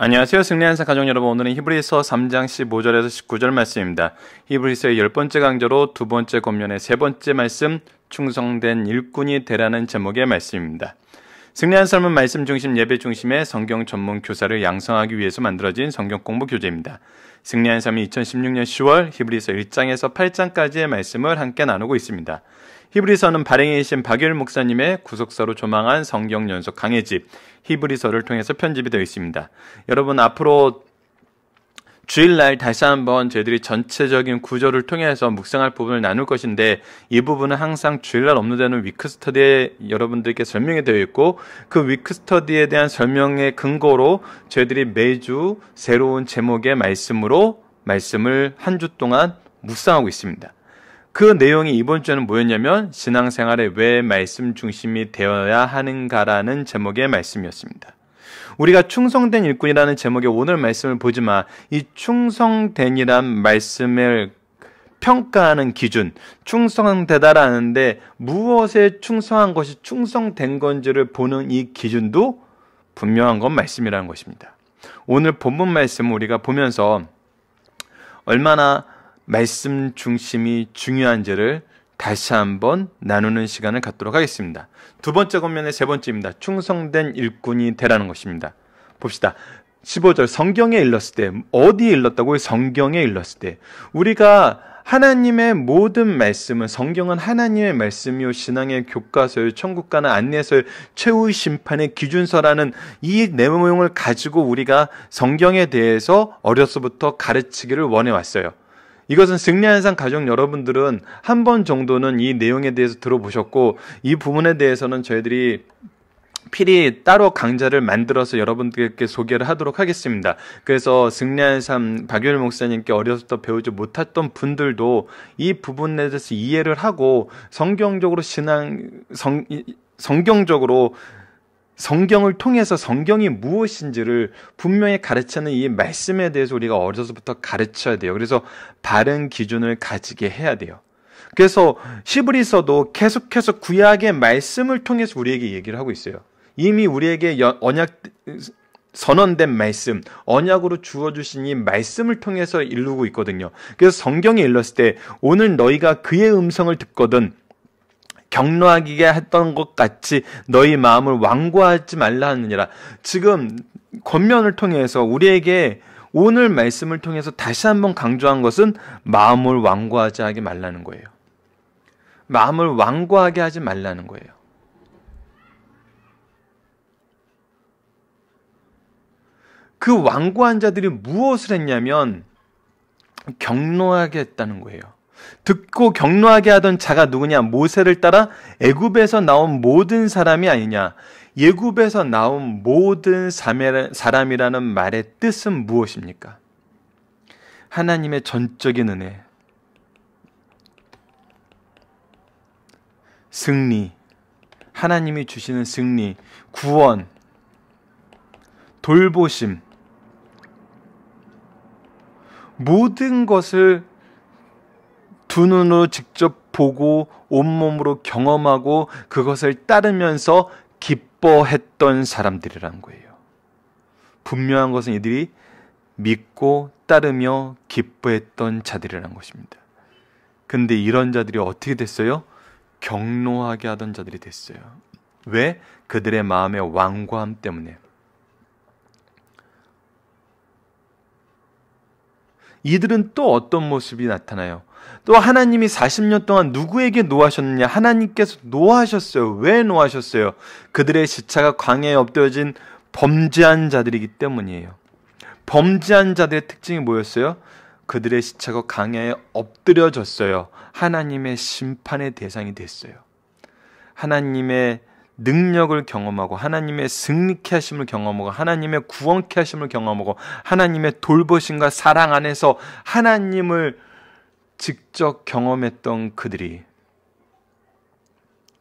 안녕하세요. 승리한사 가족 여러분, 오늘은 히브리서 3장 15절에서 19절 말씀입니다. 히브리서의 10번째 강조로 두 번째 권면의 세 번째 말씀, 충성된 일꾼이 되라는 제목의 말씀입니다. 승리한 삶은 말씀 중심, 예배 중심의 성경 전문 교사를 양성하기 위해서 만들어진 성경 공부 교재입니다. 승리한 삶은 2016년 10월 히브리서 1장에서 8장까지의 말씀을 함께 나누고 있습니다. 히브리서는 발행이신 박유일 목사님의 구속사로 조망한 성경 연속 강해집 히브리서를 통해서 편집이 되어 있습니다. 여러분, 앞으로 주일날 다시 한번 저희들이 전체적인 구조를 통해서 묵상할 부분을 나눌 것인데, 이 부분은 항상 주일날 업로드되는 위크스터디에 여러분들께 설명이 되어 있고, 그 위크스터디에 대한 설명의 근거로 저희들이 매주 새로운 제목의 말씀을 한 주 동안 묵상하고 있습니다. 그 내용이 이번 주에는 뭐였냐면, 신앙생활에 왜 말씀 중심이 되어야 하는가라는 제목의 말씀이었습니다. 우리가 충성된 일꾼이라는 제목의 오늘 말씀을 보지만, 이 충성된이란 말씀을 평가하는 기준, 충성되다라는데 무엇에 충성한 것이 충성된 건지를 보는 이 기준도 분명한 건 말씀이라는 것입니다. 오늘 본문 말씀을 우리가 보면서 얼마나 말씀 중심이 중요한지를 다시 한번 나누는 시간을 갖도록 하겠습니다. 두 번째 권면의 세 번째입니다. 충성된 일꾼이 되라는 것입니다. 봅시다. 15절, 성경에 일렀을 때, 어디에 일렀다고요? 성경에 일렀을 때. 우리가 하나님의 모든 말씀은, 성경은 하나님의 말씀이요, 신앙의 교과서요, 천국 가는 안내서요, 최후의 심판의 기준서라는 이 내용을 가지고 우리가 성경에 대해서 어려서부터 가르치기를 원해왔어요. 이것은 승리한산 가족 여러분들은 한 번 정도는 이 내용에 대해서 들어보셨고, 이 부분에 대해서는 저희들이 필히 따로 강좌를 만들어서 여러분들께 소개를 하도록 하겠습니다. 그래서 승리한산 박유일 목사님께 어려서부터 배우지 못했던 분들도 이 부분에 대해서 이해를 하고, 성경적으로 성경을 통해서 성경이 무엇인지를 분명히 가르치는 이 말씀에 대해서 우리가 어려서부터 가르쳐야 돼요. 그래서 바른 기준을 가지게 해야 돼요. 그래서 히브리서도 계속해서 구약의 말씀을 통해서 우리에게 얘기를 하고 있어요. 이미 우리에게 언약 선언된 말씀, 언약으로 주어주신 이 말씀을 통해서 이루고 있거든요. 그래서 성경에 일렀을 때, 오늘 너희가 그의 음성을 듣거든 격노하게 했던 것 같이 너희 마음을 완고하지 말라 하느니라. 지금 권면을 통해서 우리에게 오늘 말씀을 통해서 다시 한번 강조한 것은 마음을 완고하지 하게 말라는 거예요. 마음을 완고하게 하지 말라는 거예요. 그 완고한 자들이 무엇을 했냐면 격노하게 했다는 거예요. 듣고 격노하게 하던 자가 누구냐? 모세를 따라 애굽에서 나온 모든 사람이 아니냐? 애굽에서 나온 모든 사람이라는 말의 뜻은 무엇입니까? 하나님의 전적인 은혜, 승리, 하나님이 주시는 승리, 구원, 돌보심, 모든 것을 두 눈으로 직접 보고 온몸으로 경험하고 그것을 따르면서 기뻐했던 사람들이라는 거예요. 분명한 것은 이들이 믿고 따르며 기뻐했던 자들이라는 것입니다. 근데 이런 자들이 어떻게 됐어요? 격노하게 하던 자들이 됐어요. 왜? 그들의 마음의 완고함 때문에. 이들은 또 어떤 모습이 나타나요? 또 하나님이 40년 동안 누구에게 노하셨느냐? 하나님께서 노하셨어요. 왜 노하셨어요? 그들의 시차가 광야에 엎드려진 범죄한 자들이기 때문이에요. 범죄한 자들의 특징이 뭐였어요? 그들의 시차가 광야에 엎드려졌어요. 하나님의 심판의 대상이 됐어요. 하나님의 능력을 경험하고, 하나님의 승리케 하심을 경험하고, 하나님의 구원케 하심을 경험하고, 하나님의 돌보심과 사랑 안에서 하나님을 직접 경험했던 그들이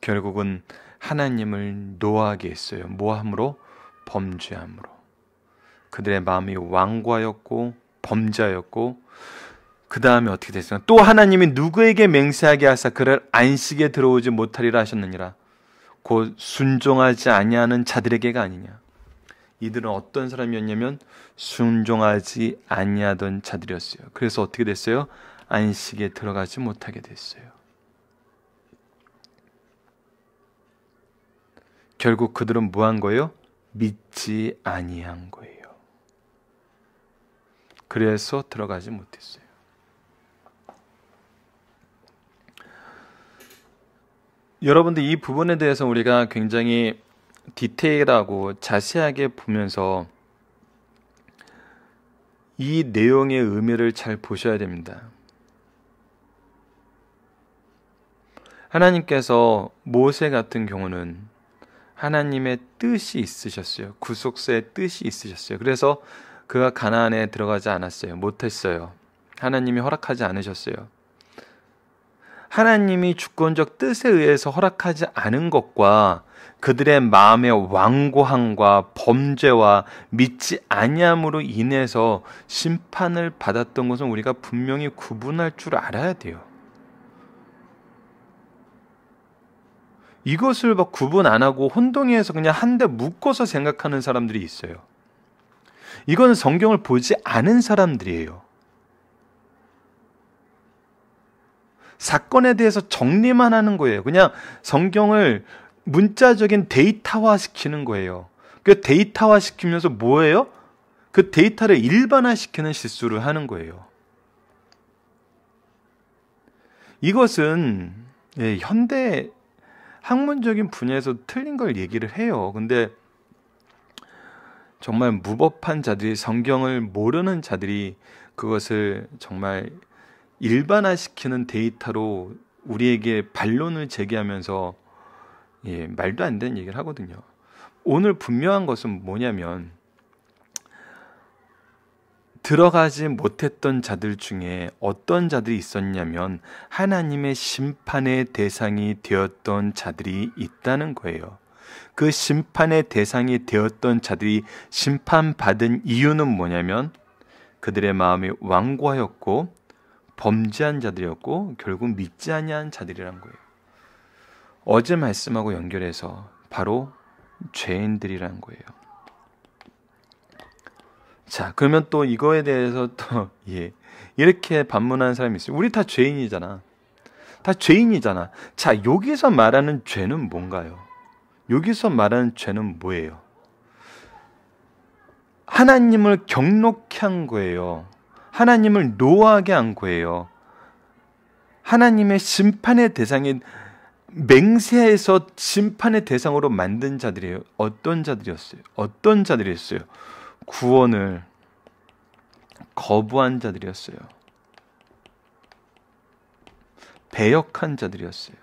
결국은 하나님을 노하게 했어요. 뭐함으로? 범죄함으로. 그들의 마음이 완고하였고 범죄하였고, 그 다음에 어떻게 됐어요? 또 하나님이 누구에게 맹세하게 하사 그를 안식에 들어오지 못하리라 하셨느니라. 곧 순종하지 아니하는 자들에게가 아니냐. 이들은 어떤 사람이었냐면 순종하지 아니하던 자들이었어요. 그래서 어떻게 됐어요? 안식에 들어가지 못하게 됐어요. 결국 그들은 뭐한 거예요? 믿지 아니한 거예요. 그래서 들어가지 못했어요. 여러분들 이 부분에 대해서 우리가 굉장히 디테일하고 자세하게 보면서 이 내용의 의미를 잘 보셔야 됩니다. 하나님께서 모세 같은 경우는 하나님의 뜻이 있으셨어요. 구속사의 뜻이 있으셨어요. 그래서 그가 가나안에 들어가지 않았어요. 못했어요. 하나님이 허락하지 않으셨어요. 하나님이 주권적 뜻에 의해서 허락하지 않은 것과 그들의 마음의 완고함과 범죄와 믿지 아니함으로 인해서 심판을 받았던 것은 우리가 분명히 구분할 줄 알아야 돼요. 이것을 막 구분 안 하고 혼동해서 그냥 한 대 묶어서 생각하는 사람들이 있어요. 이건 성경을 보지 않은 사람들이에요. 사건에 대해서 정리만 하는 거예요. 그냥 성경을 문자적인 데이터화 시키는 거예요. 그 데이터화 시키면서 뭐예요? 그 데이터를 일반화 시키는 실수를 하는 거예요. 이것은 현대 학문적인 분야에서 틀린 걸 얘기를 해요. 근데 정말 무법한 자들이, 성경을 모르는 자들이 그것을 정말 일반화시키는 데이터로 우리에게 반론을 제기하면서 말도 안 되는 얘기를 하거든요. 오늘 분명한 것은 뭐냐면 들어가지 못했던 자들 중에 어떤 자들이 있었냐면 하나님의 심판의 대상이 되었던 자들이 있다는 거예요. 그 심판의 대상이 되었던 자들이 심판받은 이유는 뭐냐면 그들의 마음이 완고하였고 범죄한 자들이었고 결국 믿지 아니한 자들이란 거예요. 어제 말씀하고 연결해서 바로 죄인들이란 거예요. 자, 그러면 또 이거에 대해서 또 이렇게 반문하는 사람이 있어요. 우리 다 죄인이잖아. 다 죄인이잖아. 자, 여기서 말하는 죄는 뭔가요? 여기서 말하는 죄는 뭐예요? 하나님을 경록케 한 거예요. 하나님을 노하게 한 거예요. 하나님의 심판의 대상인 맹세해서 심판의 대상으로 만든 자들이에요. 어떤 자들이었어요? 어떤 자들이었어요? 구원을 거부한 자들이었어요. 배역한 자들이었어요.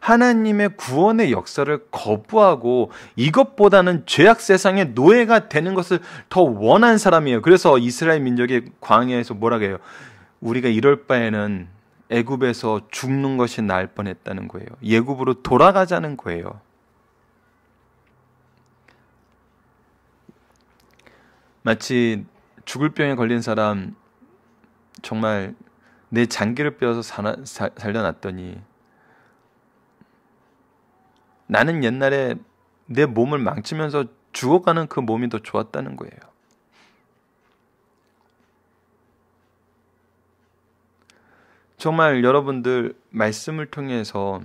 하나님의 구원의 역사를 거부하고 이것보다는 죄악 세상의 노예가 되는 것을 더 원한 사람이에요. 그래서 이스라엘 민족이 광야에서 뭐라고 해요? 우리가 이럴 바에는 애굽에서 죽는 것이 나을 뻔했다는 거예요. 애굽으로 돌아가자는 거예요. 마치 죽을 병에 걸린 사람 정말 내 장기를 빼어서 살려놨더니 나는 옛날에 내 몸을 망치면서 죽어가는 그 몸이 더 좋았다는 거예요. 정말 여러분들 말씀을 통해서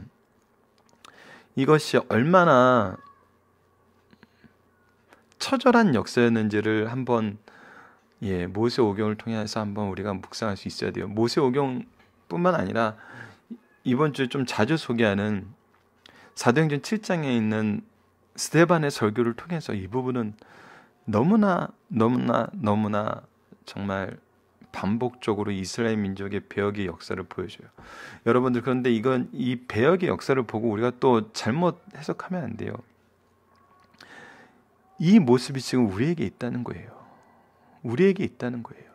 이것이 얼마나 처절한 역사였는지를 한번 모세오경을 통해서 한번 우리가 묵상할 수 있어야 돼요. 모세오경뿐만 아니라 이번 주에 좀 자주 소개하는 사도행전 7장에 있는 스데반의 설교를 통해서 이 부분은 너무나 정말 반복적으로 이스라엘 민족의 배역의 역사를 보여줘요. 여러분들, 그런데 이 배역의 역사를 보고 우리가 또 잘못 해석하면 안 돼요. 이 모습이 지금 우리에게 있다는 거예요. 우리에게 있다는 거예요.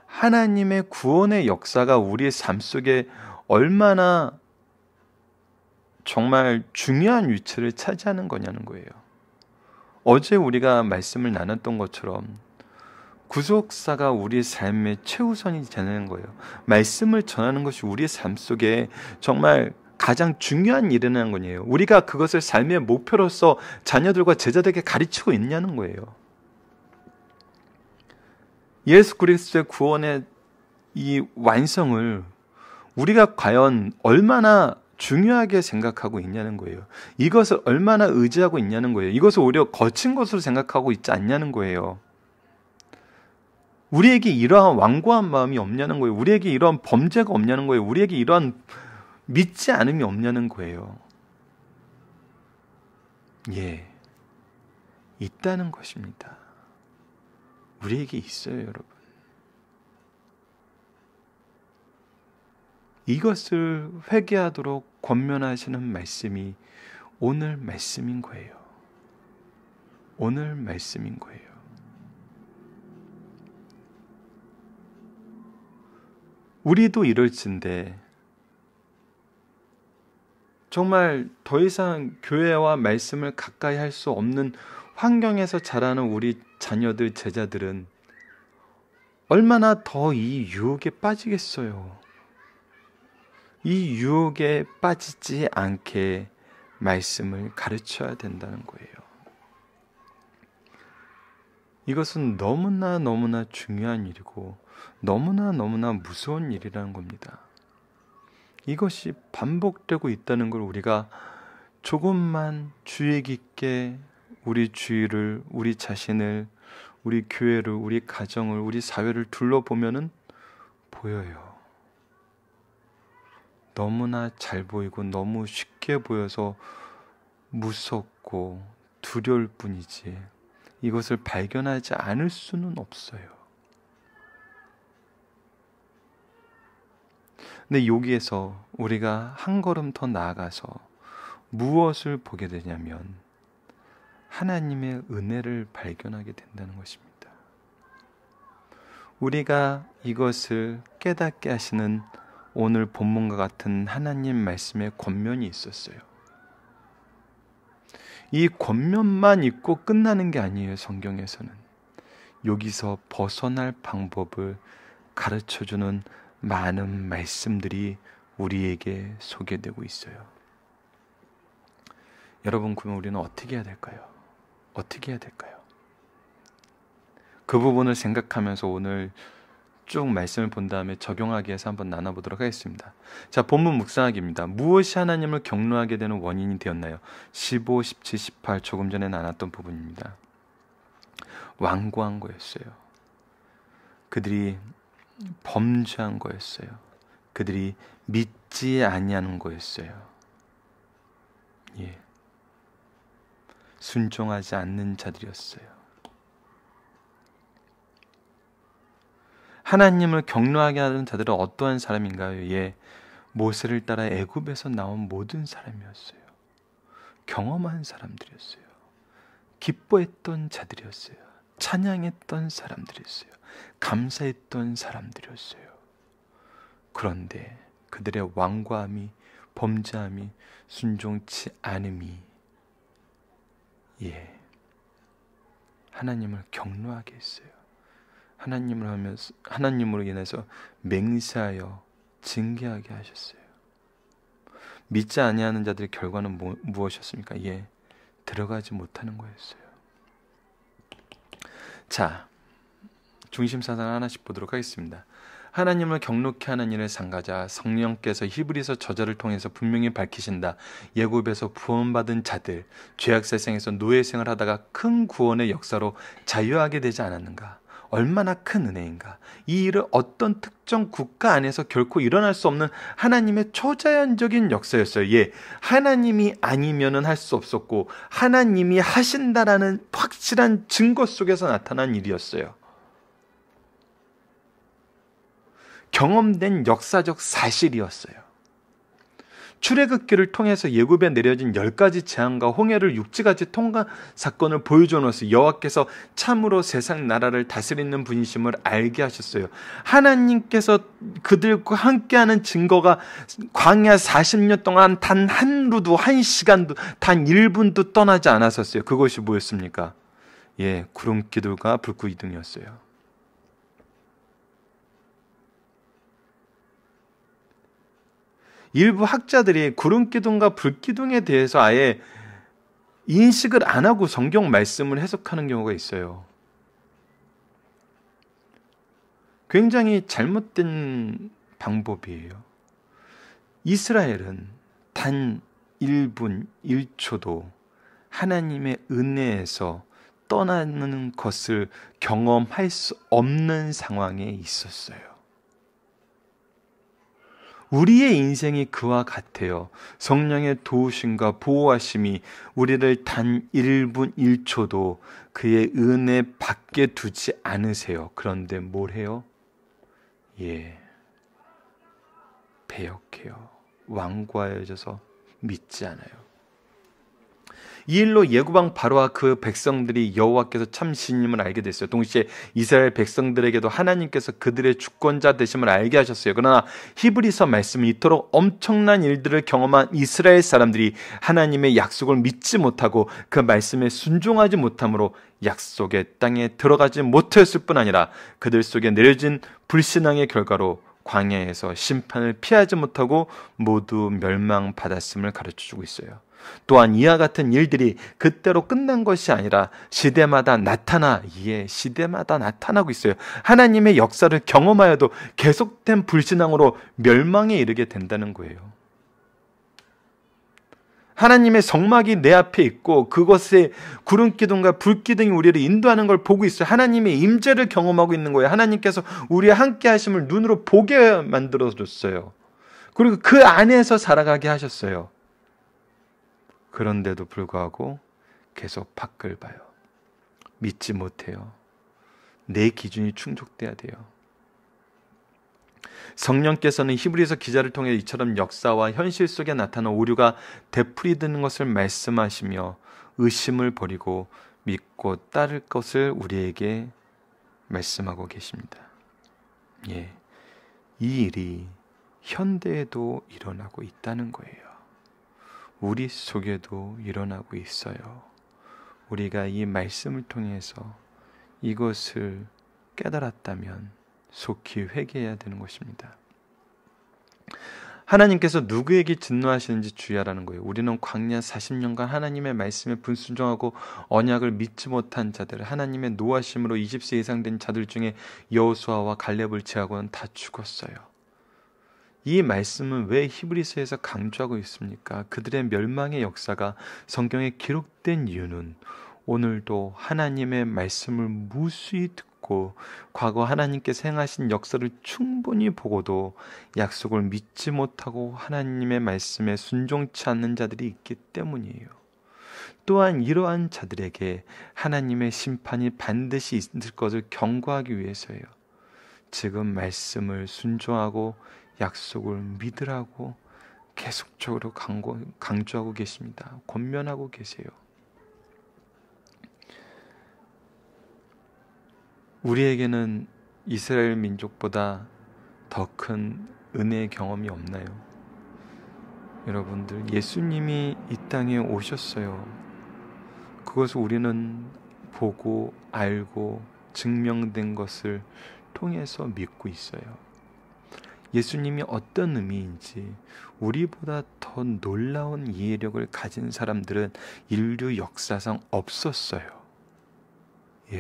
하나님의 구원의 역사가 우리의 삶 속에 얼마나 정말 중요한 위치를 차지하는 거냐는 거예요. 어제 우리가 말씀을 나눴던 것처럼 구속사가 우리의 삶의 최우선이 되는 거예요. 말씀을 전하는 것이 우리의 삶 속에 정말 가장 중요한 일이라는 거예요. 우리가 그것을 삶의 목표로서 자녀들과 제자들에게 가르치고 있냐는 거예요. 예수 그리스도의 구원의 이 완성을 우리가 과연 얼마나 중요하게 생각하고 있냐는 거예요. 이것을 얼마나 의지하고 있냐는 거예요. 이것을 오히려 거친 것으로 생각하고 있지 않냐는 거예요. 우리에게 이러한 완고한 마음이 없냐는 거예요. 우리에게 이러한 범죄가 없냐는 거예요. 우리에게 이러한 믿지 않음이 없냐는 거예요. 예, 있다는 것입니다. 우리에게 있어요, 여러분. 이것을 회개하도록 권면하시는 말씀이 오늘 말씀인 거예요. 오늘 말씀인 거예요. 우리도 이럴진데 정말 더 이상 교회와 말씀을 가까이 할 수 없는 환경에서 자라는 우리 자녀들, 제자들은 얼마나 더 이 유혹에 빠지겠어요. 이 유혹에 빠지지 않게 말씀을 가르쳐야 된다는 거예요. 이것은 너무나 중요한 일이고 너무나 무서운 일이라는 겁니다. 이것이 반복되고 있다는 걸 우리가 조금만 주의 깊게 우리 주위를, 우리 자신을, 우리 교회를, 우리 가정을, 우리 사회를 둘러보면은 보여요. 너무나 잘 보이고 너무 쉽게 보여서 무섭고 두려울 뿐이지 이것을 발견하지 않을 수는 없어요. 근데 여기에서 우리가 한 걸음 더 나아가서 무엇을 보게 되냐면 하나님의 은혜를 발견하게 된다는 것입니다. 우리가 이것을 깨닫게 하시는 오늘 본문과 같은 하나님 말씀의 권면이 있었어요. 이 권면만 읽고 끝나는 게 아니에요. 성경에서는 여기서 벗어날 방법을 가르쳐주는 많은 말씀들이 우리에게 소개되고 있어요. 여러분, 그러면 우리는 어떻게 해야 될까요? 어떻게 해야 될까요? 그 부분을 생각하면서 오늘 쭉 말씀을 본 다음에 적용하기 위해서 한번 나눠보도록 하겠습니다. 자, 본문 묵상하기입니다. 무엇이 하나님을 경노하게 되는 원인이 되었나요? 15, 17, 18 조금 전에 나눴던 부분입니다. 완고한 거였어요. 그들이 범죄한 거였어요. 그들이 믿지 아니하는 거였어요. 예. 순종하지 않는 자들이었어요. 하나님을 경노하게 하는 자들은 어떠한 사람인가요? 예, 모세를 따라 애굽에서 나온 모든 사람이었어요. 경험한 사람들이었어요. 기뻐했던 자들이었어요. 찬양했던 사람들이었어요. 감사했던 사람들이었어요. 그런데 그들의 완고함이, 범죄함이, 순종치 않음이 예, 하나님을 경노하게 했어요. 하나님으로 인해서 맹세하여 징계하게 하셨어요. 믿지 아니하는 자들의 결과는 무엇이었습니까? 예, 들어가지 못하는 거였어요. 자, 중심 사상 하나씩 보도록 하겠습니다. 하나님을 경노케 하는 일을 삼가자 성령께서 히브리서 저자를 통해서 분명히 밝히신다. 예굽에서 구원받은 자들, 죄악 세상에서 노예 생활을 하다가 큰 구원의 역사로 자유하게 되지 않았는가? 얼마나 큰 은혜인가. 이 일은 어떤 특정 국가 안에서 결코 일어날 수 없는 하나님의 초자연적인 역사였어요. 예, 하나님이 아니면은 할 수 없었고 하나님이 하신다라는 확실한 증거 속에서 나타난 일이었어요. 경험된 역사적 사실이었어요. 출애굽기를 통해서 예굽에 내려진 10가지 재앙과 홍해를 육지같이 통과한 사건을 보여줘 놓았어요. 여호와께서 참으로 세상 나라를 다스리는 분이심을 알게 하셨어요. 하나님께서 그들과 함께하는 증거가 광야 40년 동안 단 하루도, 한 시간도, 단 1분도 떠나지 않았었어요. 그것이 뭐였습니까? 예, 구름기둥과 불구기둥이었어요. 일부 학자들이 구름기둥과 불기둥에 대해서 아예 인식을 안 하고 성경 말씀을 해석하는 경우가 있어요. 굉장히 잘못된 방법이에요. 이스라엘은 단 1분 1초도 하나님의 은혜에서 떠나는 것을 경험할 수 없는 상황에 있었어요. 우리의 인생이 그와 같아요. 성령의 도우심과 보호하심이 우리를 단 1분 1초도 그의 은혜 밖에 두지 않으세요. 그런데 뭘 해요? 배역해요. 완고하여져서 믿지 않아요. 이 일로 예구방 바로와 그 백성들이 여호와께서 참 신임을 알게 됐어요. 동시에 이스라엘 백성들에게도 하나님께서 그들의 주권자 되심을 알게 하셨어요. 그러나 히브리서 말씀은 이토록 엄청난 일들을 경험한 이스라엘 사람들이 하나님의 약속을 믿지 못하고 그 말씀에 순종하지 못함으로 약속의 땅에 들어가지 못했을 뿐 아니라 그들 속에 내려진 불신앙의 결과로 광야에서 심판을 피하지 못하고 모두 멸망받았음을 가르쳐주고 있어요. 또한 이와 같은 일들이 그때로 끝난 것이 아니라 시대마다 나타나고 있어요. 하나님의 역사를 경험하여도 계속된 불신앙으로 멸망에 이르게 된다는 거예요. 하나님의 성막이 내 앞에 있고 그것에 구름기둥과 불기둥이 우리를 인도하는 걸 보고 있어요. 하나님의 임재를 경험하고 있는 거예요. 하나님께서 우리와 함께 하심을 눈으로 보게 만들어줬어요. 그리고 그 안에서 살아가게 하셨어요. 그런데도 불구하고 계속 밖을 봐요. 믿지 못해요. 내 기준이 충족돼야 돼요. 성령께서는 히브리서 기자를 통해 이처럼 역사와 현실 속에 나타난 오류가 되풀이되는 것을 말씀하시며 의심을 버리고 믿고 따를 것을 우리에게 말씀하고 계십니다. 이 일이 현대에도 일어나고 있다는 거예요. 우리 속에도 일어나고 있어요. 우리가 이 말씀을 통해서 이것을 깨달았다면 속히 회개해야 되는 것입니다. 하나님께서 누구에게 진노하시는지 주의하라는 거예요. 우리는 광야 40년간 하나님의 말씀에 불순종하고 언약을 믿지 못한 자들, 하나님의 노하심으로 20세 이상 된 자들 중에 여호수아와 갈렙을 제하고는 다 죽었어요. 이 말씀은 왜 히브리서에서 강조하고 있습니까? 그들의 멸망의 역사가 성경에 기록된 이유는 오늘도 하나님의 말씀을 무수히 듣고 과거 하나님께서 행하신 역사를 충분히 보고도 약속을 믿지 못하고 하나님의 말씀에 순종치 않는 자들이 있기 때문이에요. 또한 이러한 자들에게 하나님의 심판이 반드시 있을 것을 경고하기 위해서예요. 지금 말씀을 순종하고 약속을 믿으라고 계속적으로 강조하고 계십니다. 권면하고 계세요. 우리에게는 이스라엘 민족보다 더 큰 은혜의 경험이 없나요? 여러분들, 예수님이 이 땅에 오셨어요. 그것을 우리는 보고 알고 증명된 것을 통해서 믿고 있어요. 예수님이 어떤 의미인지, 우리보다 더 놀라운 이해력을 가진 사람들은 인류 역사상 없었어요.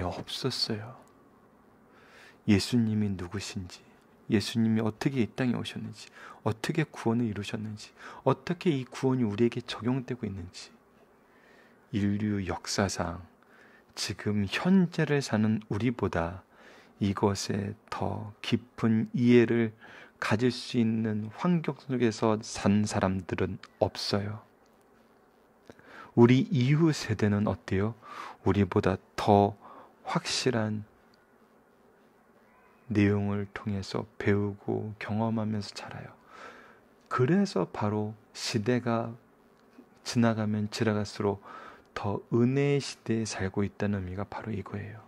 없었어요. 예수님이 누구신지, 예수님이 어떻게 이 땅에 오셨는지, 어떻게 구원을 이루셨는지, 어떻게 이 구원이 우리에게 적용되고 있는지, 인류 역사상 지금 현재를 사는 우리보다 이것에 더 깊은 이해를 가질 수 있는 환경 속에서 산 사람들은 없어요. 우리 이후 세대는 어때요? 우리보다 더 확실한 내용을 통해서 배우고 경험하면서 자라요. 그래서 바로 시대가 지나가면 지나갈수록 더 은혜의 시대에 살고 있다는 의미가 바로 이거예요.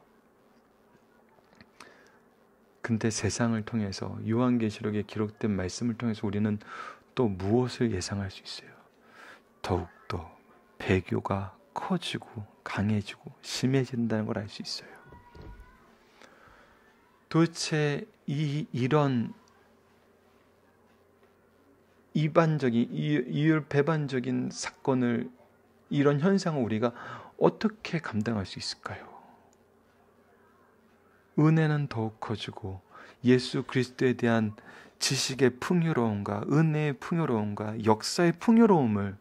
근데 세상을 통해서 요한계시록에 기록된 말씀을 통해서 우리는 또 무엇을 예상할 수 있어요? 더욱더 배교가 커지고 강해지고 심해진다는 걸 알 수 있어요. 도대체 이런 이반적인 이율 배반적인 사건을, 이런 현상을 우리가 어떻게 감당할 수 있을까요? 은혜는 더욱 커지고 예수 그리스도에 대한 지식의 풍요로움과 은혜의 풍요로움과 역사의 풍요로움을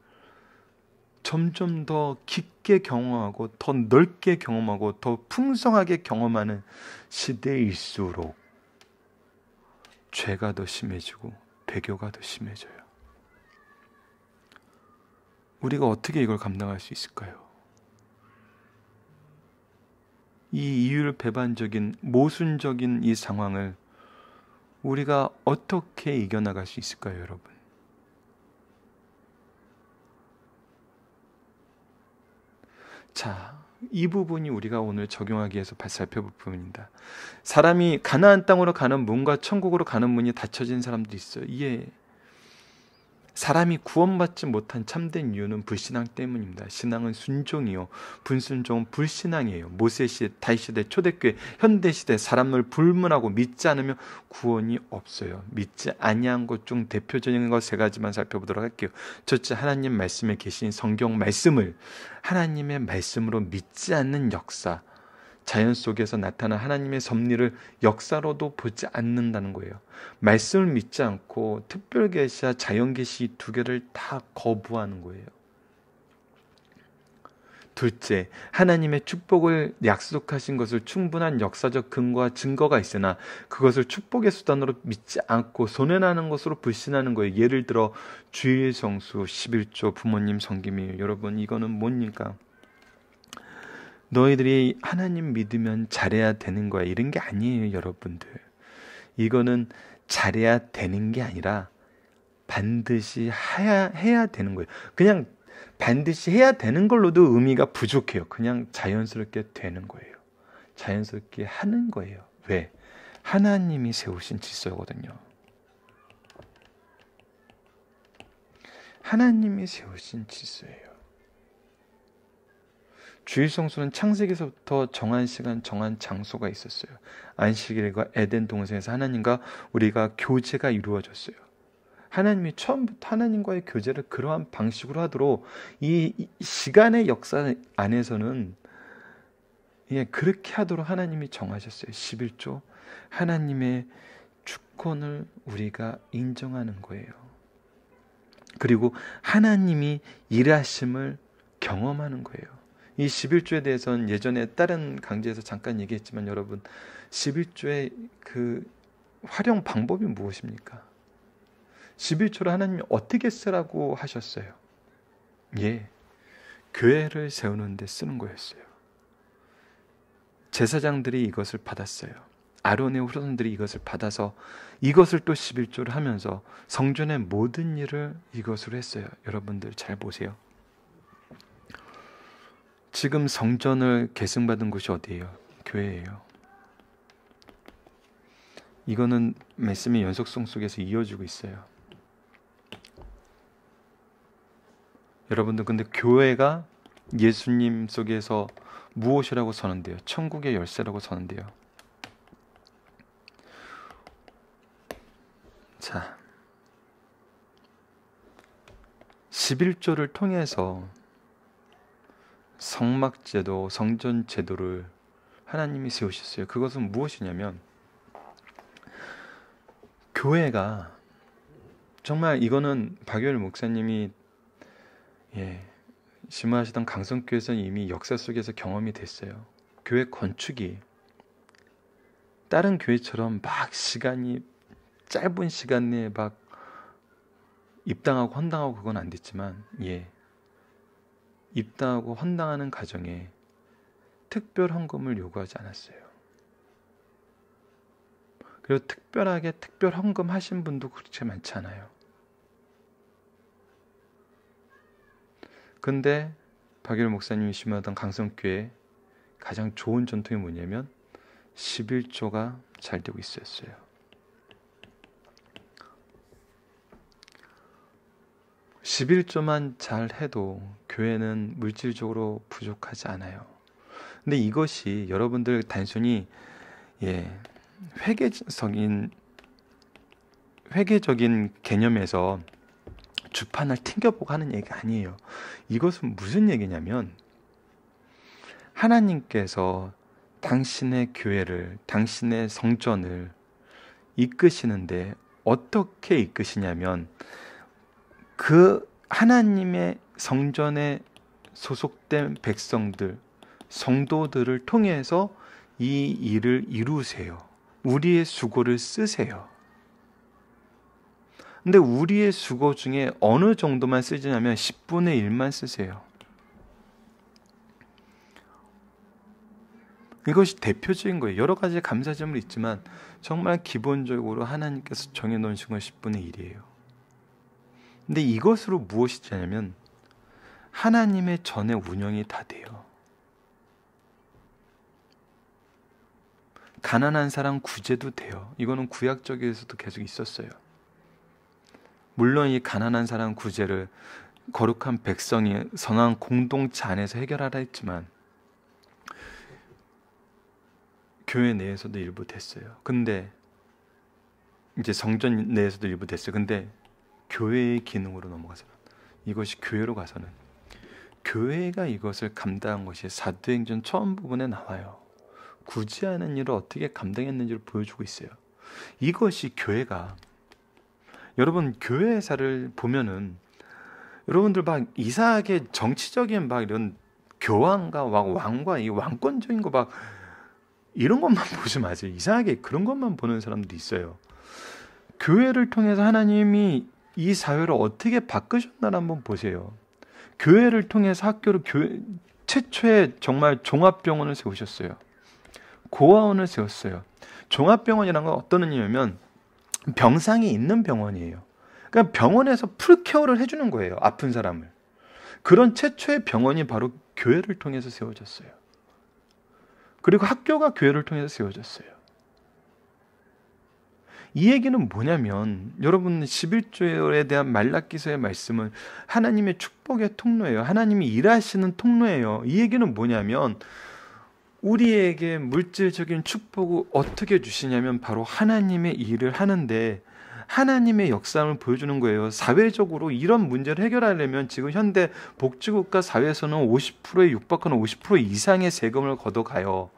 점점 더 깊게 경험하고 더 넓게 경험하고 더 풍성하게 경험하는 시대일수록 죄가 더 심해지고 배교가 더 심해져요. 우리가 어떻게 이걸 감당할 수 있을까요? 이 이율 배반적인 모순적인 이 상황을 우리가 어떻게 이겨나갈 수 있을까요, 여러분? 자, 이 부분이 우리가 오늘 적용하기 위해서 살펴볼 부분입니다. 사람이 가나안 땅으로 가는 문과 천국으로 가는 문이 닫혀진 사람도 있어요. 이게 사람이 구원받지 못한 참된 이유는 불신앙 때문입니다. 신앙은 순종이요, 불순종은 불신앙이에요. 모세시대, 다윗시대, 초대교회, 현대시대 사람을 불문하고 믿지 않으면 구원이 없어요. 믿지 아니한 것 중 대표적인 것 3가지만 살펴보도록 할게요. 첫째, 하나님 말씀에 계신 성경 말씀을 하나님의 말씀으로 믿지 않는 역사, 자연 속에서 나타난 하나님의 섭리를 역사로도 보지 않는다는 거예요. 말씀을 믿지 않고 특별계시와 자연계시 2개를 다 거부하는 거예요. 둘째, 하나님의 축복을 약속하신 것을 충분한 역사적 근거와 증거가 있으나 그것을 축복의 수단으로 믿지 않고 손해나는 것으로 불신하는 거예요. 예를 들어 주일 성수, 11조, 부모님 섬김이. 여러분, 이거는 뭡니까? 너희들이 하나님 믿으면 잘해야 되는 거야, 이런 게 아니에요, 여러분들. 이거는 잘해야 되는 게 아니라 반드시 해야 되는 거예요. 그냥 반드시 해야 되는 걸로도 의미가 부족해요. 그냥 자연스럽게 되는 거예요. 자연스럽게 하는 거예요. 왜? 하나님이 세우신 질서거든요. 하나님이 세우신 질서예요. 주일 성수는 창세기에서부터 정한 시간, 정한 장소가 있었어요. 안식일과 에덴 동산에서 하나님과 우리가 교제가 이루어졌어요. 하나님이 처음부터 하나님과의 교제를 그러한 방식으로 하도록 이 시간의 역사 안에서는 그렇게 하도록 하나님이 정하셨어요. 11조, 하나님의 주권을 우리가 인정하는 거예요. 그리고 하나님이 일하심을 경험하는 거예요. 이 11조에 대해서는 예전에 다른 강좌에서 잠깐 얘기했지만, 여러분, 11조의 그 활용 방법이 무엇입니까? 11조를 하나님이 어떻게 쓰라고 하셨어요? 교회를 세우는 데 쓰는 거였어요. 제사장들이 이것을 받았어요. 아론의 후손들이 이것을 받아서 이것을 또 11조를 하면서 성전의 모든 일을 이것으로 했어요. 여러분들 잘 보세요. 지금 성전을 계승받은 곳이 어디예요? 교회예요. 이거는 말씀의 연속성 속에서 이어지고 있어요. 여러분들, 근데 교회가 예수님 속에서 무엇이라고 선언돼요? 천국의 열쇠라고 선언돼요. 자, 11조를 통해서 성막제도, 성전제도를 하나님이 세우셨어요. 그것은 무엇이냐면, 교회가 정말, 이거는 박유일 목사님이 심화하시던 강성교회에서는 이미 역사 속에서 경험이 됐어요. 교회 건축이 다른 교회처럼 막 시간이 짧은 시간 내에 막 입당하고 헌당하고 그건 안 됐지만, 입당하고 헌당하는 과정에 특별 헌금을 요구하지 않았어요. 그리고 특별하게 특별 헌금 하신 분도 그렇게 많지 않아요. 근데 박유일 목사님이 심하던 강성교회 가장 좋은 전통이 뭐냐면 11조가 잘 되고 있었어요. 11조만 잘 해도 교회는 물질적으로 부족하지 않아요. 근데 이것이 여러분들 단순히 회계적인 개념에서 주판을 튕겨보고 하는 얘기가 아니에요. 이것은 무슨 얘기냐면 하나님께서 당신의 교회를, 당신의 성전을 이끄시는데 어떻게 이끄시냐면 그 하나님의 성전에 소속된 백성들, 성도들을 통해서 이 일을 이루세요. 우리의 수고를 쓰세요. 근데 우리의 수고 중에 어느 정도만 쓰지냐면 10분의 1만 쓰세요. 이것이 대표적인 거예요. 여러 가지 감사점은 있지만 정말 기본적으로 하나님께서 정해놓은 시간 10분의 1이에요. 근데 이것으로 무엇이 되냐면 하나님의 전에 운영이 다 돼요. 가난한 사람 구제도 돼요. 이거는 구약적에서도 계속 있었어요. 물론 이 가난한 사람 구제를 거룩한 백성이 선한 공동체 안에서 해결하라 했지만 교회 내에서도 일부 됐어요. 근데 이제 성전 내에서도 일부 됐어요. 근데 교회의 기능으로 넘어가서는 이것이 교회로 가서는 교회가 이것을 감당한 것이 사도행전 처음 부분에 나와요. 구제하는 일을 어떻게 감당했는지를 보여주고 있어요. 이것이 교회가 여러분 교회사를 보면은 여러분들 막 이상하게 정치적인 막 이런 교황과 막 왕과 이 왕권적인 거 막 이런 것만 보지 마세요. 이상하게 그런 것만 보는 사람도 있어요. 교회를 통해서 하나님이 이 사회를 어떻게 바꾸셨나 한번 보세요. 교회를 통해서 학교를 최초에 정말 종합병원을 세우셨어요. 고아원을 세웠어요. 종합병원이란 건 어떤 의미냐면 병상이 있는 병원이에요. 그러니까 병원에서 풀케어를 해주는 거예요. 아픈 사람을. 그런 최초의 병원이 바로 교회를 통해서 세워졌어요. 그리고 학교가 교회를 통해서 세워졌어요. 이 얘기는 뭐냐면 여러분 11조에 대한 말라기서의 말씀은 하나님의 축복의 통로예요. 하나님이 일하시는 통로예요. 이 얘기는 뭐냐면 우리에게 물질적인 축복을 어떻게 주시냐면 바로 하나님의 일을 하는데 하나님의 역사를 보여주는 거예요. 사회적으로 이런 문제를 해결하려면 지금 현대 복지국가 사회에서는 50%에 육박하는 50% 이상의 세금을 걷어가요.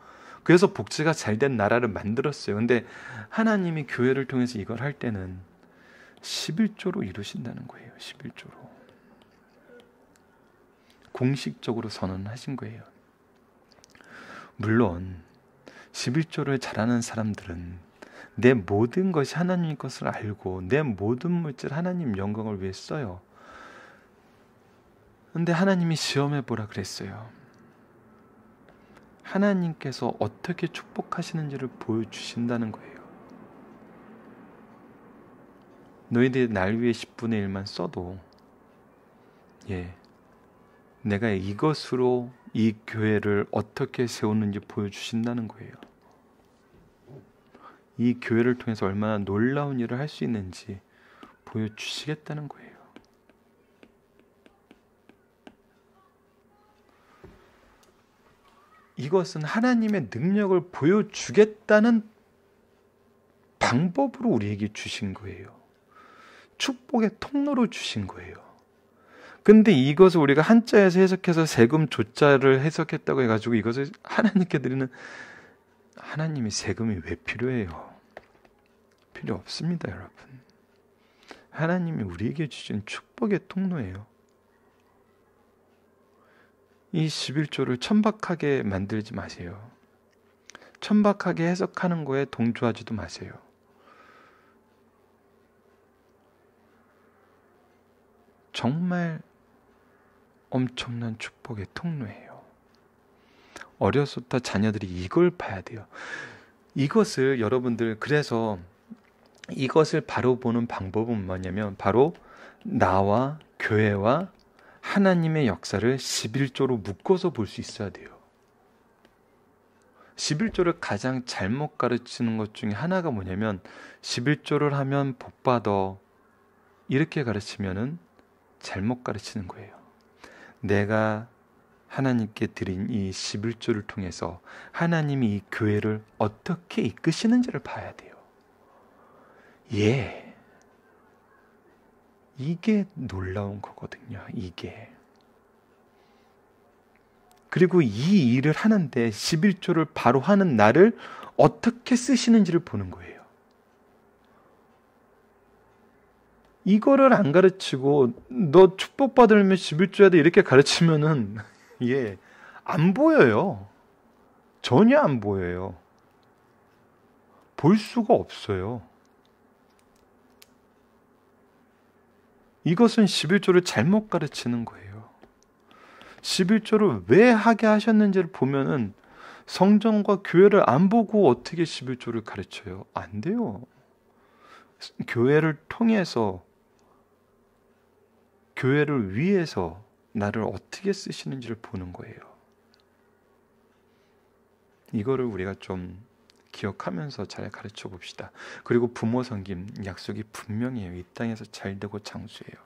그래서 복지가 잘된 나라를 만들었어요. 근데 하나님이 교회를 통해서 이걸 할 때는 11조로 이루신다는 거예요. 11조로. 공식적으로 선언하신 거예요. 물론 11조를 잘하는 사람들은 내 모든 것이 하나님 것을 알고 내 모든 물질 하나님 영광을 위해 써요. 근데 하나님이 시험해 보라 그랬어요. 하나님께서 어떻게 축복하시는지를 보여주신다는 거예요. 너희들이 날 위해 10분의 1만 써도 내가 이것으로 이 교회를 어떻게 세우는지 보여주신다는 거예요. 이 교회를 통해서 얼마나 놀라운 일을 할 수 있는지 보여주시겠다는 거예요. 이것은 하나님의 능력을 보여주겠다는 방법으로 우리에게 주신 거예요. 축복의 통로로 주신 거예요. 근데 이것을 우리가 한자에서 해석해서 세금 조자를 해석했다고 해가지고 이것을 하나님께 드리는 하나님이 세금이 왜 필요해요? 필요 없습니다, 여러분. 하나님이 우리에게 주신 축복의 통로예요. 이 11조를 천박하게 만들지 마세요. 천박하게 해석하는 거에 동조하지도 마세요. 정말 엄청난 축복의 통로예요. 어려서부터 자녀들이 이걸 봐야 돼요. 이것을 여러분들 그래서 이것을 바로 보는 방법은 뭐냐면 바로 나와 교회와 하나님의 역사를 11조로 묶어서 볼 수 있어야 돼요. 11조를 가장 잘못 가르치는 것 중에 하나가 뭐냐면 11조를 하면 복 받아 이렇게 가르치면은 잘못 가르치는 거예요. 내가 하나님께 드린 이 11조를 통해서 하나님이 이 교회를 어떻게 이끄시는지를 봐야 돼요. 이게 놀라운 거거든요. 이게. 그리고 이 일을 하는데 11조를 바로 하는 나를 어떻게 쓰시는지를 보는 거예요. 이거를 안 가르치고 너 축복받으려면 11조 해야 돼 이렇게 가르치면은 안 보여요. 전혀 안 보여요. 볼 수가 없어요. 이것은 11조를 잘못 가르치는 거예요. 11조를 왜 하게 하셨는지를 보면은 성전과 교회를 안 보고 어떻게 11조를 가르쳐요? 안 돼요. 교회를 통해서, 교회를 위해서 나를 어떻게 쓰시는지를 보는 거예요. 이거를 우리가 좀 기억하면서 잘 가르쳐 봅시다. 그리고 부모 섬김 약속이 분명해요. 이 땅에서 잘 되고 장수해요.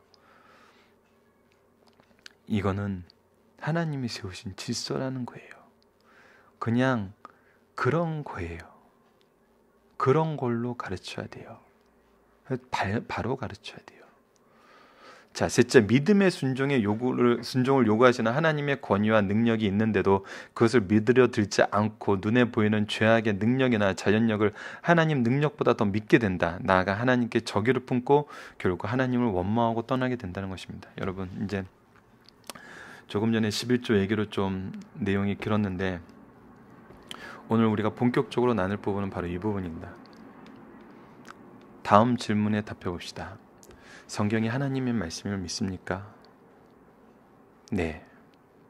이거는 하나님이 세우신 질서라는 거예요. 그냥 그런 거예요. 그런 걸로 가르쳐야 돼요. 바로 가르쳐야 돼요. 자, 셋째, 믿음의 순종을 요구하시는 하나님의 권위와 능력이 있는데도 그것을 믿으려 들지 않고 눈에 보이는 죄악의 능력이나 자연력을 하나님 능력보다 더 믿게 된다. 나아가 하나님께 적의를 품고 결국 하나님을 원망하고 떠나게 된다는 것입니다. 여러분, 이제 조금 전에 11조 얘기로 좀 내용이 길었는데 오늘 우리가 본격적으로 나눌 부분은 바로 이 부분입니다. 다음 질문에 답해 봅시다. 성경이 하나님의 말씀을 믿습니까? 네,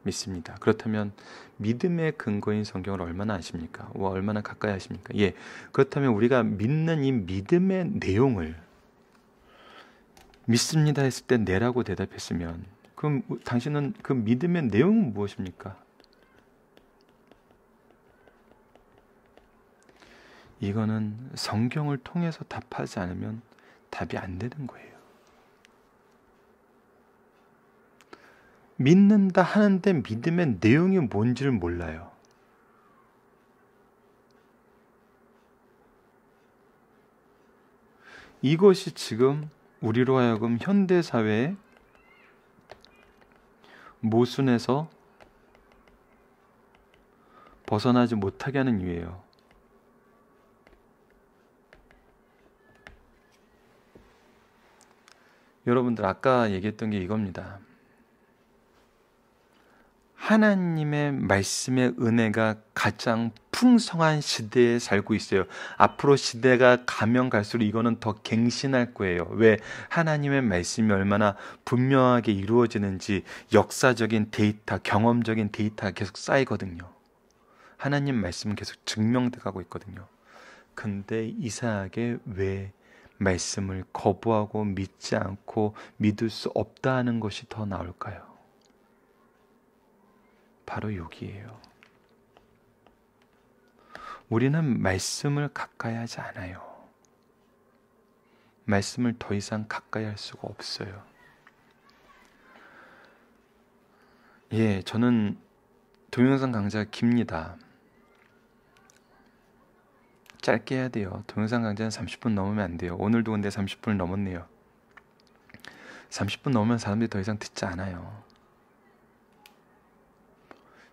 믿습니다. 그렇다면 믿음의 근거인 성경을 얼마나 아십니까? 얼마나 가까이 하십니까? 예, 그렇다면 우리가 믿는 이 믿음의 내용을 믿습니다 했을 때 네라고 대답했으면 그럼 당신은 그 믿음의 내용은 무엇입니까? 이거는 성경을 통해서 답하지 않으면 답이 안 되는 거예요. 믿는다 하는데 믿음의 내용이 뭔지를 몰라요. 이것이 지금 우리로 하여금 현대사회의 모순에서 벗어나지 못하게 하는 이유예요. 여러분들 아까 얘기했던 게 이겁니다. 하나님의 말씀의 은혜가 가장 풍성한 시대에 살고 있어요. 앞으로 시대가 가면 갈수록 이거는 더 갱신할 거예요. 왜? 하나님의 말씀이 얼마나 분명하게 이루어지는지 역사적인 데이터, 경험적인 데이터가 계속 쌓이거든요. 하나님 말씀은 계속 증명돼 가고 있거든요. 근데 이상하게 왜 말씀을 거부하고 믿지 않고 믿을 수 없다 하는 것이 더 나올까요? 바로 여기에요. 우리는 말씀을 가까이 하지 않아요. 말씀을 더 이상 가까이 할 수가 없어요. 예, 저는 동영상 강좌가 깁니다. 짧게 해야 돼요. 동영상 강좌는 30분 넘으면 안 돼요. 오늘도 근데 30분을 넘었네요. 30분 넘으면 사람들이 더 이상 듣지 않아요.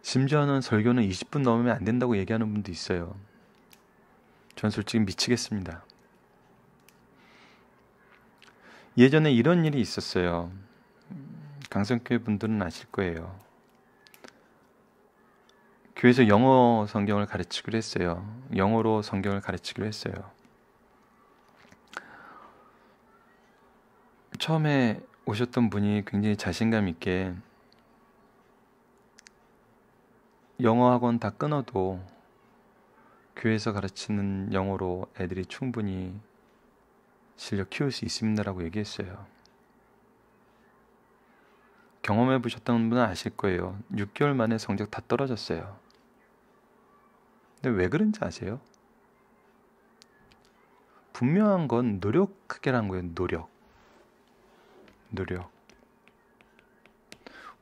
심지어는 설교는 20분 넘으면 안 된다고 얘기하는 분도 있어요. 전 솔직히 미치겠습니다. 예전에 이런 일이 있었어요. 강성교회 분들은 아실 거예요. 교회에서 영어 성경을 가르치기로 했어요. 영어로 성경을 가르치기로 했어요. 처음에 오셨던 분이 굉장히 자신감 있게 영어 학원 다 끊어도 교회에서 가르치는 영어로 애들이 충분히 실력 키울 수 있습니다라고 얘기했어요. 경험해 보셨던 분은 아실 거예요. 6개월 만에 성적 다 떨어졌어요. 근데 왜 그런지 아세요? 분명한 건 노력하게란 거예요. 노력.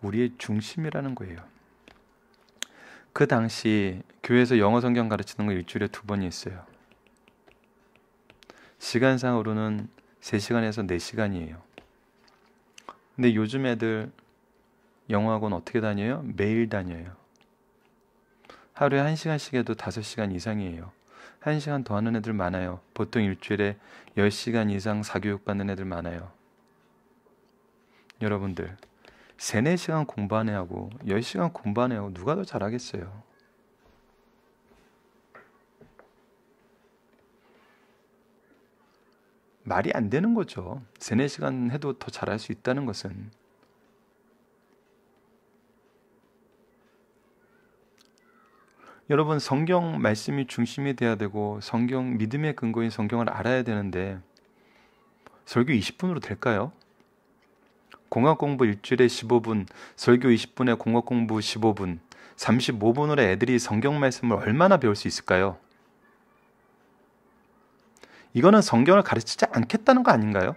우리의 중심이라는 거예요. 그 당시 교회에서 영어 성경 가르치는 거 일주일에 2번이 있어요. 시간상으로는 3시간에서 4시간이에요. 근데 요즘 애들 영어학원 어떻게 다녀요? 매일 다녀요. 하루에 1시간씩 해도 5시간 이상이에요. 1시간 더 하는 애들 많아요. 보통 일주일에 10시간 이상 사교육 받는 애들 많아요. 여러분들 3, 4시간 공부하는 애하고 10시간 공부하는 애하고 누가 더 잘하겠어요? 말이 안 되는 거죠. 3, 4시간 해도 더 잘할 수 있다는 것은. 여러분, 성경 말씀이 중심이 돼야 되고 성경 믿음의 근거인 성경을 알아야 되는데 설교 20분으로 될까요? 공학 공부 일주일에 15분, 설교 20분에 공학 공부 15분, 35분으로 애들이 성경 말씀을 얼마나 배울 수 있을까요? 이거는 성경을 가르치지 않겠다는 거 아닌가요?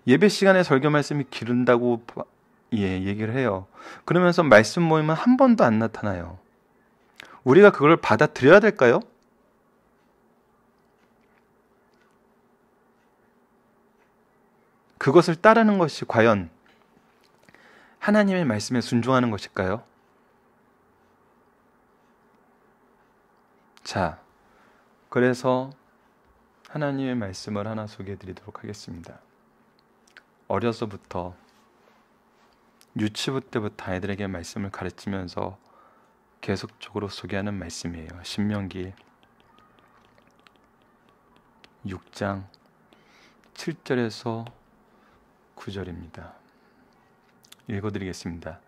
예배 시간에 설교 말씀이 기른다고 얘기를 해요. 그러면서 말씀 모임은 한 번도 안 나타나요. 우리가 그걸 받아들여야 될까요? 그것을 따르는 것이 과연 하나님의 말씀에 순종하는 것일까요? 자, 그래서 하나님의 말씀을 하나 소개해 드리도록 하겠습니다. 어려서부터 유치부 때부터 아이들에게 말씀을 가르치면서 계속적으로 소개하는 말씀이에요. 신명기 6장 7절에서 9절입니다. 읽어드리겠습니다.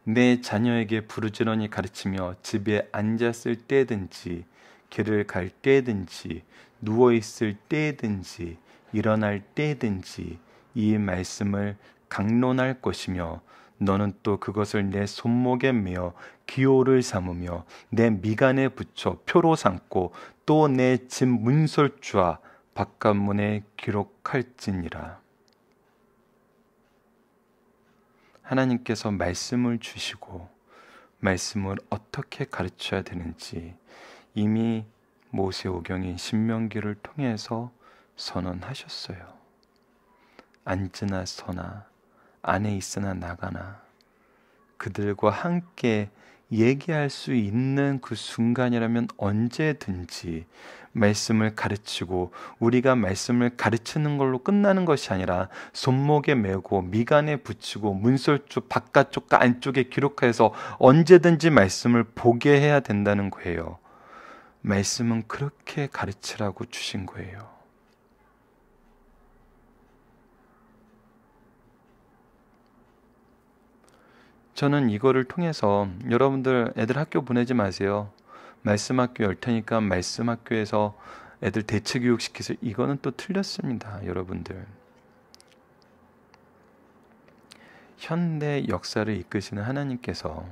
내 자녀에게 부르짖으니 가르치며 집에 앉았을 때든지 길을 갈 때든지 누워있을 때든지 일어날 때든지 이 말씀을 강론할 것이며 너는 또 그것을 내 손목에 메어 기호를 삼으며 내 미간에 붙여 표로 삼고 또 내 집 문설주와 바깥문에 기록할지니라. 하나님께서 말씀을 주시고 말씀을 어떻게 가르쳐야 되는지 이미 모세오경인 신명기를 통해서 선언하셨어요. 앉으나 서나 안에 있으나 나가나 그들과 함께 얘기할 수 있는 그 순간이라면 언제든지 말씀을 가르치고 우리가 말씀을 가르치는 걸로 끝나는 것이 아니라 손목에 메고 미간에 붙이고 문설주 바깥쪽과 안쪽에 기록해서 언제든지 말씀을 보게 해야 된다는 거예요. 말씀은 그렇게 가르치라고 주신 거예요. 저는 이거를 통해서 여러분들 애들 학교 보내지 마세요. 말씀 학교 열 테니까 말씀 학교에서 애들 대체 교육 시키세요. 이거는 또 틀렸습니다. 여러분들. 현대 역사를 이끄시는 하나님께서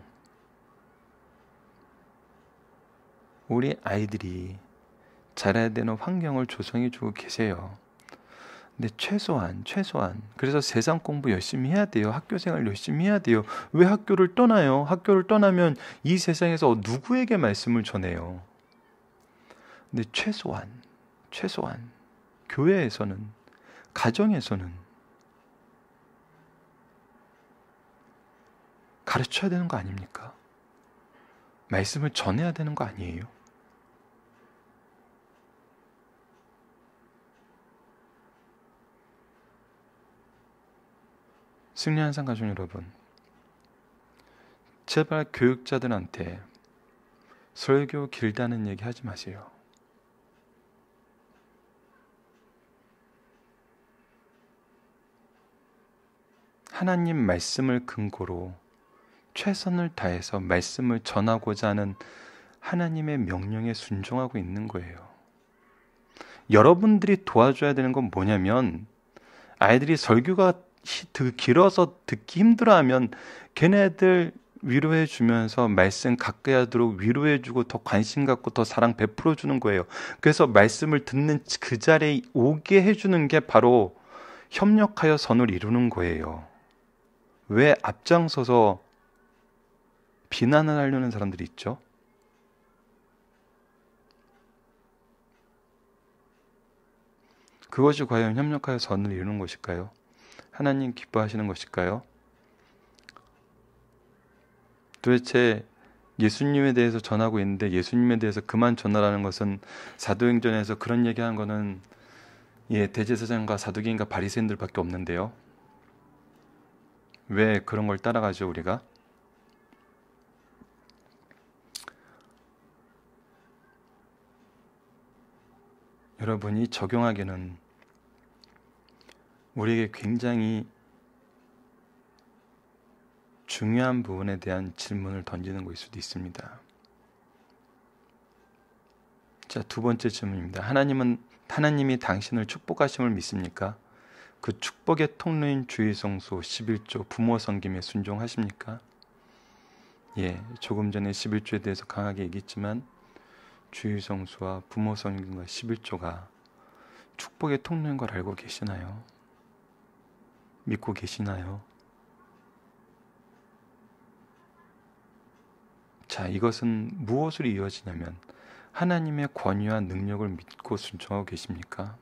우리 아이들이 자라야 되는 환경을 조성해 주고 계세요. 근데 최소한 그래서 세상 공부 열심히 해야 돼요. 학교 생활 열심히 해야 돼요. 왜 학교를 떠나요? 학교를 떠나면 이 세상에서 누구에게 말씀을 전해요? 근데 최소한 교회에서는 가정에서는 가르쳐야 되는 거 아닙니까? 말씀을 전해야 되는 거 아니에요? 승리한상 가족 여러분, 제발 교육자들한테 설교 길다는 얘기 하지 마세요. 하나님 말씀을 근거로 최선을 다해서 말씀을 전하고자 하는 하나님의 명령에 순종하고 있는 거예요. 여러분들이 도와줘야 되는 건 뭐냐면 아이들이 설교가 길어서 듣기 힘들어하면 걔네들 위로해 주면서 말씀 가까이 하도록 위로해 주고 더 관심 갖고 더 사랑 베풀어 주는 거예요. 그래서 말씀을 듣는 그 자리에 오게 해주는 게 바로 협력하여 선을 이루는 거예요. 왜 앞장서서 비난을 하려는 사람들이 있죠? 그것이 과연 협력하여 선을 이루는 것일까요? 하나님 기뻐하시는 것일까요? 도대체 예수님에 대해서 전하고 있는데 예수님에 대해서 그만 전하라는 것은 사도행전에서 그런 얘기한 거는 대제사장과 사두개인과 바리새인들밖에 없는데요. 왜 그런 걸 따라가죠, 우리가? 여러분이 적용하기는 우리에게 굉장히 중요한 부분에 대한 질문을 던지는 것일 수도 있습니다. 자, 두 번째 질문입니다. 하나님이 당신을 축복하심을 믿습니까? 그 축복의 통로인 주의성수 11조 부모 섬김에 순종하십니까? 조금 전에 11조에 대해서 강하게 얘기했지만 주의성수와 부모 섬김과 11조가 축복의 통로인 걸 알고 계시나요? 믿고 계시나요? 자, 이것은 무엇으로 이어지냐면 하나님의 권위와 능력을 믿고 순종하고 계십니까?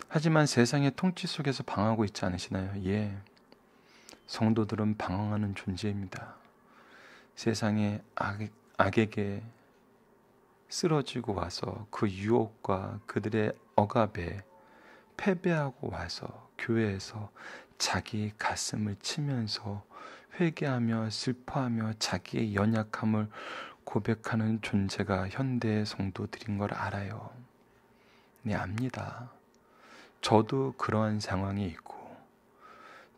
하지만 세상의 통치 속에서 방황하고 있지 않으시나요? 성도들은 방황하는 존재입니다. 세상의 악에게 쓰러지고 와서 그 유혹과 그들의 억압에 패배하고 와서 교회에서 자기 가슴을 치면서 회개하며 슬퍼하며 자기의 연약함을 고백하는 존재가 현대의 성도들인 걸 알아요. 압니다. 저도 그러한 상황이 있고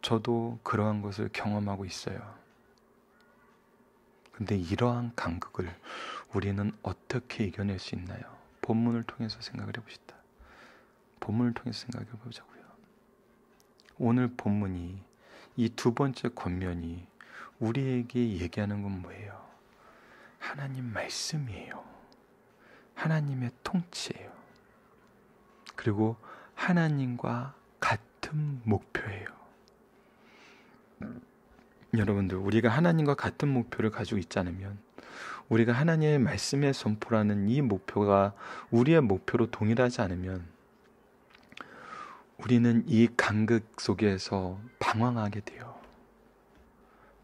저도 그러한 것을 경험하고 있어요. 근데 이러한 간극을 우리는 어떻게 이겨낼 수 있나요? 본문을 통해서 생각을 해봅시다. 본문을 통해서 생각해 보자고요. 오늘 본문이 이 두 번째 권면이 우리에게 얘기하는 건 뭐예요? 하나님 말씀이에요. 하나님의 통치예요. 그리고 하나님과 같은 목표예요. 여러분들, 우리가 하나님과 같은 목표를 가지고 있지 않으면, 우리가 하나님의 말씀의 선포라는 이 목표가 우리의 목표로 동일하지 않으면 우리는 이 간극 속에서 방황하게 돼요.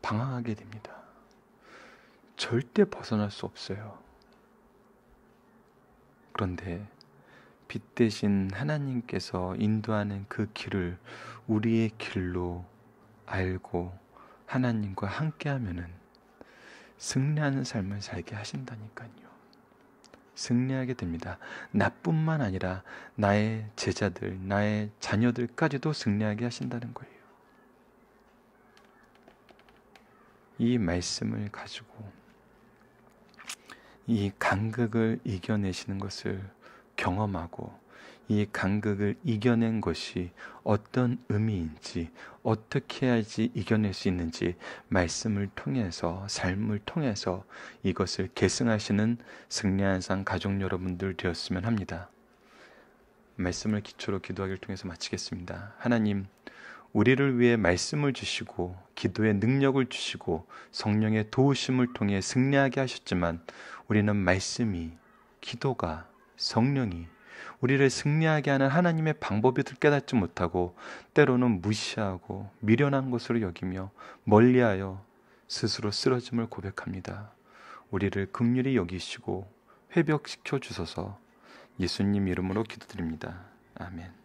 방황하게 됩니다. 절대 벗어날 수 없어요. 그런데 빛 대신 하나님께서 인도하는 그 길을 우리의 길로 알고 하나님과 함께하면은 승리하는 삶을 살게 하신다니까요. 승리하게 됩니다. 나뿐만 아니라 나의 제자들, 나의 자녀들까지도 승리하게 하신다는 거예요. 이 말씀을 가지고 이 간극을 이겨내시는 것을 경험하고 이 간극을 이겨낸 것이 어떤 의미인지, 어떻게 해야지 이겨낼 수 있는지 말씀을 통해서, 삶을 통해서 이것을 계승하시는 승리한 삶 가족 여러분들 되었으면 합니다. 말씀을 기초로 기도하기를 통해서 마치겠습니다. 하나님, 우리를 위해 말씀을 주시고 기도의 능력을 주시고 성령의 도우심을 통해 승리하게 하셨지만 우리는 말씀이, 기도가, 성령이 우리를 승리하게 하는 하나님의 방법을 깨닫지 못하고 때로는 무시하고 미련한 것으로 여기며 멀리하여 스스로 쓰러짐을 고백합니다. 우리를 긍휼히 여기시고 회복시켜 주소서. 예수님 이름으로 기도드립니다. 아멘.